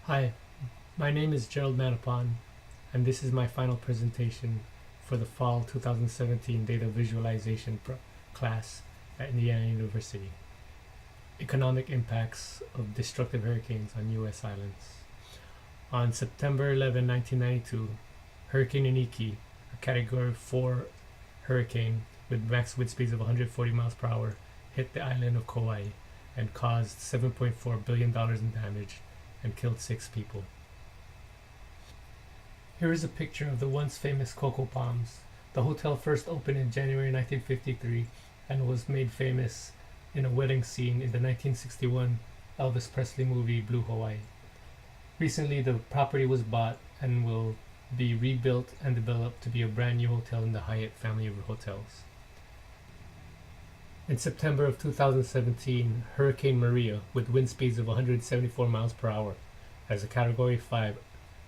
Hi, my name is Gerald Manapon, and this is my final presentation for the Fall 2017 Data Visualization class at Indiana University. Economic Impacts of Destructive Hurricanes on U.S. Islands. On September 11, 1992, Hurricane Iniki, a Category 4 hurricane with max wind speeds of 140 miles per hour, hit the island of Kauai and caused $7.4 billion in damage and killed 6 people. Here is a picture of the once famous cocoa palms. The hotel first opened in January 1953 and was made famous in a wedding scene in the 1961 Elvis Presley movie Blue Hawaii. Recently, the property was bought and will be rebuilt and developed to be a brand new hotel in the Hyatt family of hotels. In September of 2017, Hurricane Maria, with wind speeds of 174 miles per hour, as a Category 5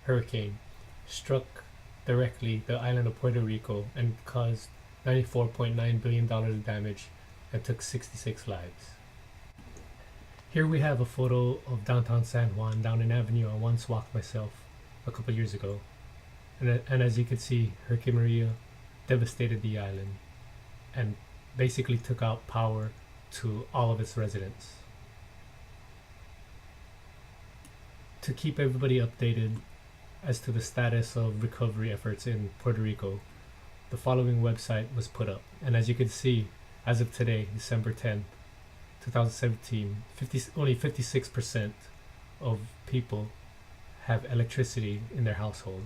hurricane, struck directly the island of Puerto Rico and caused $94.9 billion in damage and took 66 lives. Here we have a photo of downtown San Juan, down an avenue I once walked myself a couple years ago. And as you can see, Hurricane Maria devastated the island and basically took out power to all of its residents. To keep everybody updated as to the status of recovery efforts in Puerto Rico, the following website was put up. And as you can see, as of today, December 10th, 2017, only 56% of people have electricity in their household.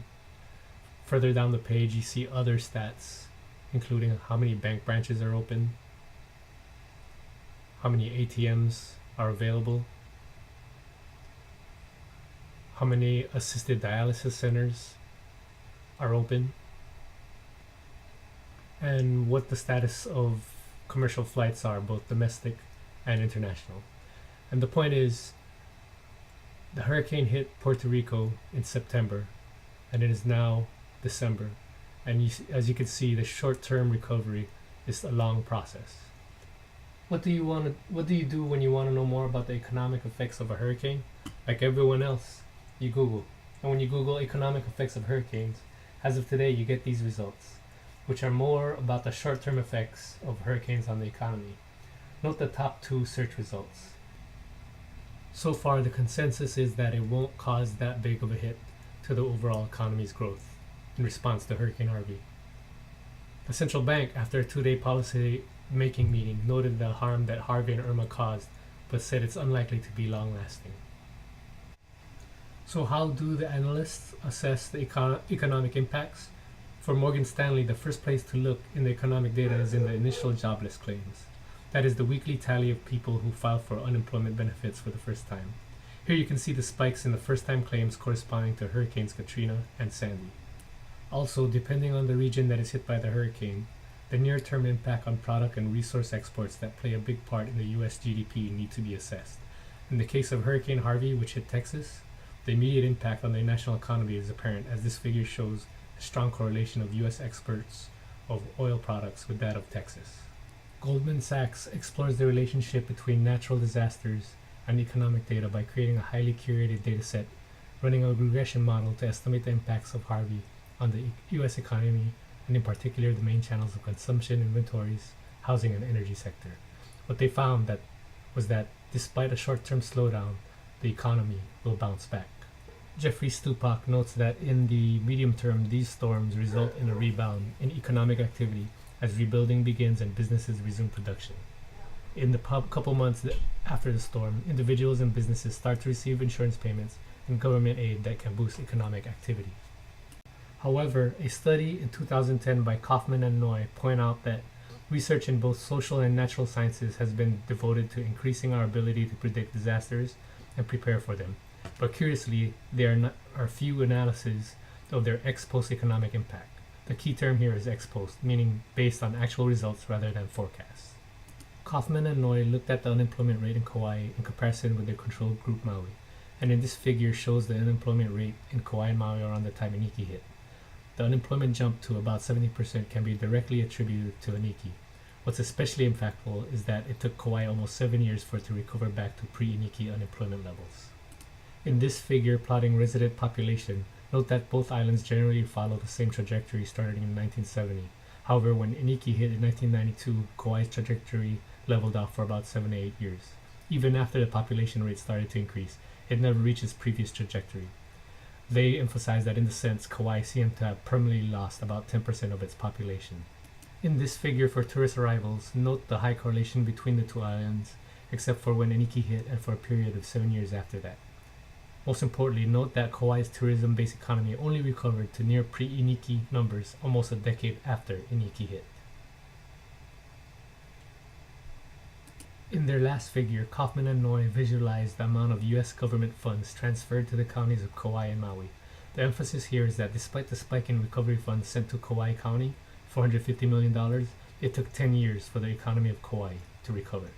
Further down the page, you see other stats, including how many bank branches are open, how many ATMs are available, how many assisted dialysis centers are open, and what the status of commercial flights are, both domestic and international. And the point is, the hurricane hit Puerto Rico in September, and it is now December. And as you can see, the short-term recovery is a long process. What do you do when you want to know more about the economic effects of a hurricane? Like everyone else, you Google. And when you Google economic effects of hurricanes, as of today, you get these results, which are more about the short-term effects of hurricanes on the economy. Note the top 2 search results. So far, the consensus is that it won't cause that big of a hit to the overall economy's growth in response to Hurricane Harvey. The central bank, after a 2-day policy-making meeting, noted the harm that Harvey and Irma caused, but said it's unlikely to be long-lasting. So how do the analysts assess the economic impacts? For Morgan Stanley, the first place to look in the economic data is in the initial jobless claims. That is the weekly tally of people who file for unemployment benefits for the first time. Here you can see the spikes in the first-time claims corresponding to Hurricanes Katrina and Sandy. Also, depending on the region that is hit by the hurricane, the near-term impact on product and resource exports that play a big part in the US GDP need to be assessed. In the case of Hurricane Harvey, which hit Texas, the immediate impact on the national economy is apparent, as this figure shows a strong correlation of US exports of oil products with that of Texas. Goldman Sachs explores the relationship between natural disasters and economic data by creating a highly curated data set, running a regression model to estimate the impacts of Harvey on the US economy, and in particular the main channels of consumption, inventories, housing, and energy sector. What they found was that despite a short-term slowdown, the economy will bounce back. Jeffrey Stupak notes that in the medium term, these storms result in a rebound in economic activity as rebuilding begins and businesses resume production. In the couple months after the storm, individuals and businesses start to receive insurance payments and government aid that can boost economic activity. However, a study in 2010 by Kaufman and Noy point out that research in both social and natural sciences has been devoted to increasing our ability to predict disasters and prepare for them. But curiously, there are few analyses of their ex-post economic impact. The key term here is ex-post, meaning based on actual results rather than forecasts. Kaufman and Noy looked at the unemployment rate in Kauai in comparison with their control group Maui, and in this figure shows the unemployment rate in Kauai and Maui around the time Iniki hit. The unemployment jump to about 70% can be directly attributed to Iniki. What's especially impactful is that it took Kauai almost 7 years for it to recover back to pre-Iniki unemployment levels. In this figure plotting resident population, note that both islands generally follow the same trajectory starting in 1970. However, when Iniki hit in 1992, Kauai's trajectory leveled off for about 7 to 8 years. Even after the population rate started to increase, it never reached its previous trajectory. They emphasize that in the sense, Kauai seemed to have permanently lost about 10% of its population. In this figure for tourist arrivals, note the high correlation between the two islands, except for when Iniki hit and for a period of 7 years after that. Most importantly, note that Kauai's tourism-based economy only recovered to near pre-Iniki numbers almost a decade after Iniki hit. In their last figure, Kaufman and Noi visualized the amount of U.S. government funds transferred to the counties of Kauai and Maui. The emphasis here is that despite the spike in recovery funds sent to Kauai County, $450 million, it took 10 years for the economy of Kauai to recover.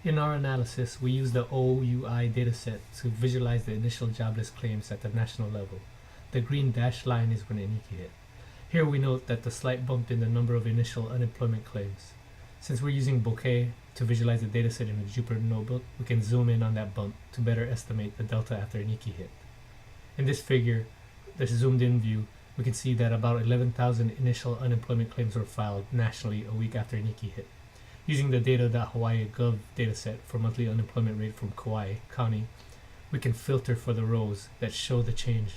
In our analysis, we used the OUI dataset to visualize the initial jobless claims at the national level. The green dashed line is when Iniki hit. Here we note that the slight bump in the number of initial unemployment claims. Since we're using Bokeh to visualize the dataset in the Jupyter Notebook, we can zoom in on that bump to better estimate the delta after Iniki hit. In this figure, the zoomed in view, we can see that about 11,000 initial unemployment claims were filed nationally a week after Iniki hit. Using the data.hawaii gov dataset for monthly unemployment rate from Kauai County, we can filter for the rows that show the change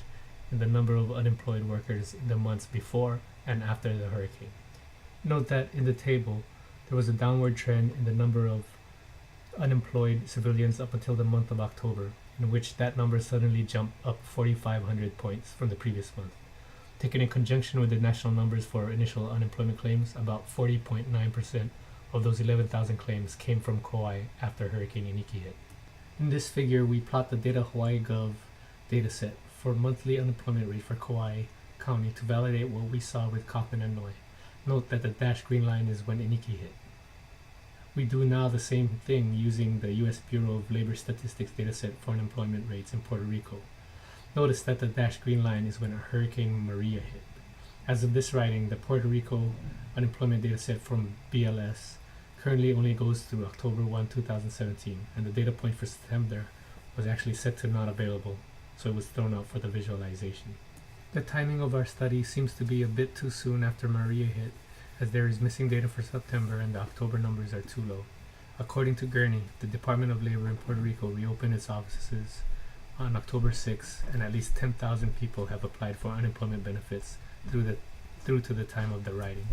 in the number of unemployed workers in the months before and after the hurricane. Note that in the table, there was a downward trend in the number of unemployed civilians up until the month of October, in which that number suddenly jumped up 4,500 points from the previous month. Taken in conjunction with the national numbers for initial unemployment claims, about 40.9% of those 11,000 claims came from Kauai after Hurricane Iniki hit. In this figure, we plot the data Hawaii Gov dataset for monthly unemployment rate for Kauai County to validate what we saw with Kaufman and Noi. Note that the dashed green line is when Iniki hit. We do now the same thing using the U.S. Bureau of Labor Statistics dataset for unemployment rates in Puerto Rico. Notice that the dashed green line is when Hurricane Maria hit. As of this writing, the Puerto Rico unemployment dataset from BLS currently only goes through October 1, 2017, and the data point for September was actually set to not available, so it was thrown out for the visualization. The timing of our study seems to be a bit too soon after Maria hit, as there is missing data for September and the October numbers are too low. According to Gurney, the Department of Labor in Puerto Rico reopened its offices on October 6, and at least 10,000 people have applied for unemployment benefits through to the time of the writing.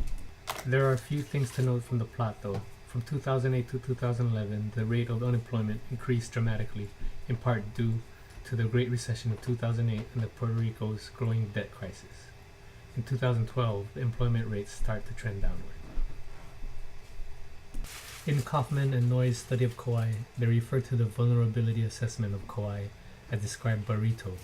There are a few things to note from the plot though. From 2008 to 2011, the rate of unemployment increased dramatically, in part due to the Great Recession of 2008 and the Puerto Rico's growing debt crisis. In 2012, the employment rates start to trend downward. In Kaufman and Noi's study of Kauai, they refer to the vulnerability assessment of Kauai as described by Barreto.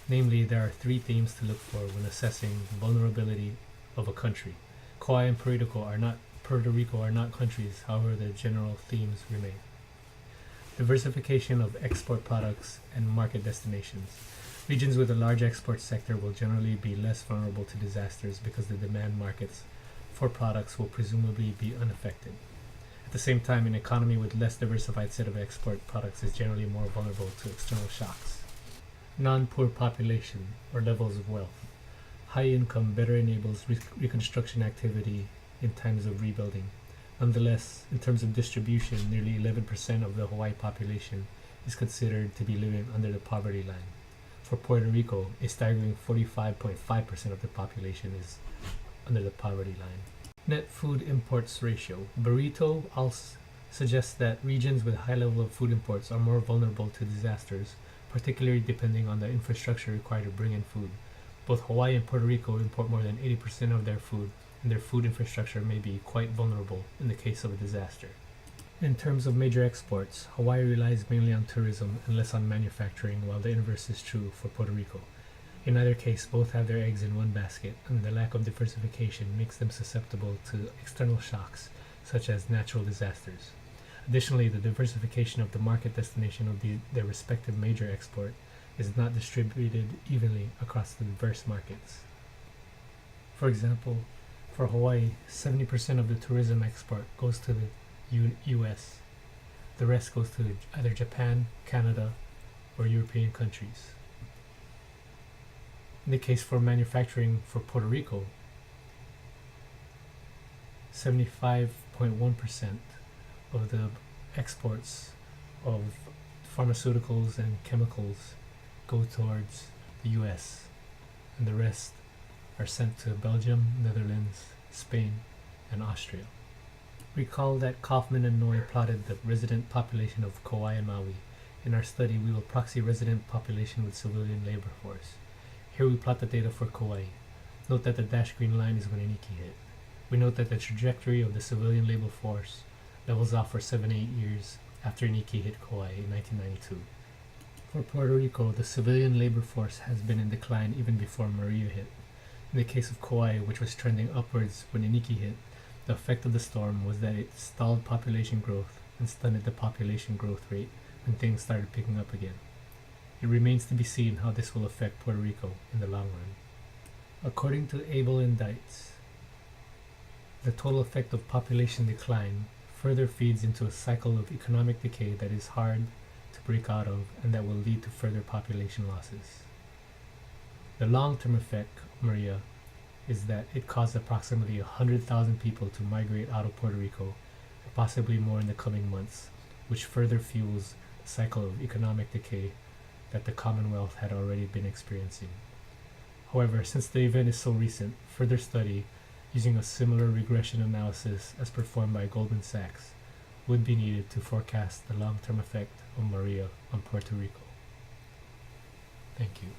Namely, there are three themes to look for when assessing vulnerability of a country. Kauai and Puerto Rico are not countries, however the general themes remain. Diversification of export products and market destinations. Regions with a large export sector will generally be less vulnerable to disasters because the demand markets for products will presumably be unaffected. At the same time, an economy with less diversified set of export products is generally more vulnerable to external shocks. Non-poor population or levels of wealth. High income better enables reconstruction activity in times of rebuilding. Nonetheless, in terms of distribution, nearly 11% of the Hawaii population is considered to be living under the poverty line. For Puerto Rico, a staggering 45.5% of the population is under the poverty line. Net food imports ratio. Barreto also suggests that regions with high level of food imports are more vulnerable to disasters, particularly depending on the infrastructure required to bring in food. Both Hawaii and Puerto Rico import more than 80% of their food, and their food infrastructure may be quite vulnerable in the case of a disaster. In terms of major exports, Hawaii relies mainly on tourism and less on manufacturing, while the inverse is true for Puerto Rico. In either case, both have their eggs in one basket, and the lack of diversification makes them susceptible to external shocks, such as natural disasters. Additionally, the diversification of the market destination of their respective major export is not distributed evenly across the diverse markets. For example, for Hawaii, 70% of the tourism export goes to the U.S. The rest goes to either Japan, Canada, or European countries. In the case for manufacturing for Puerto Rico, 75.1% of the exports of pharmaceuticals and chemicals go towards the US, and the rest are sent to Belgium, Netherlands, Spain, and Austria. Recall that Kaufman and Noy plotted the resident population of Kauai and Maui. In our study, we will proxy resident population with civilian labor force. Here we plot the data for Kauai. Note that the dashed green line is when Iniki hit. We note that the trajectory of the civilian labor force levels off for 7-8 years after Iniki hit Kauai in 1992. For Puerto Rico, the civilian labor force has been in decline even before Maria hit. In the case of Kauai, which was trending upwards when Iniki hit, the effect of the storm was that it stalled population growth and stunted the population growth rate when things started picking up again. It remains to be seen how this will affect Puerto Rico in the long run. According to Abel and Dietz, the total effect of population decline further feeds into a cycle of economic decay that is hard to break out of and that will lead to further population losses. The long-term effect of Maria is that it caused approximately 100,000 people to migrate out of Puerto Rico, and possibly more in the coming months, which further fuels the cycle of economic decay that the Commonwealth had already been experiencing. However, since the event is so recent, further study using a similar regression analysis as performed by Goldman Sachs would be needed to forecast the long-term effect of Maria on Puerto Rico. Thank you.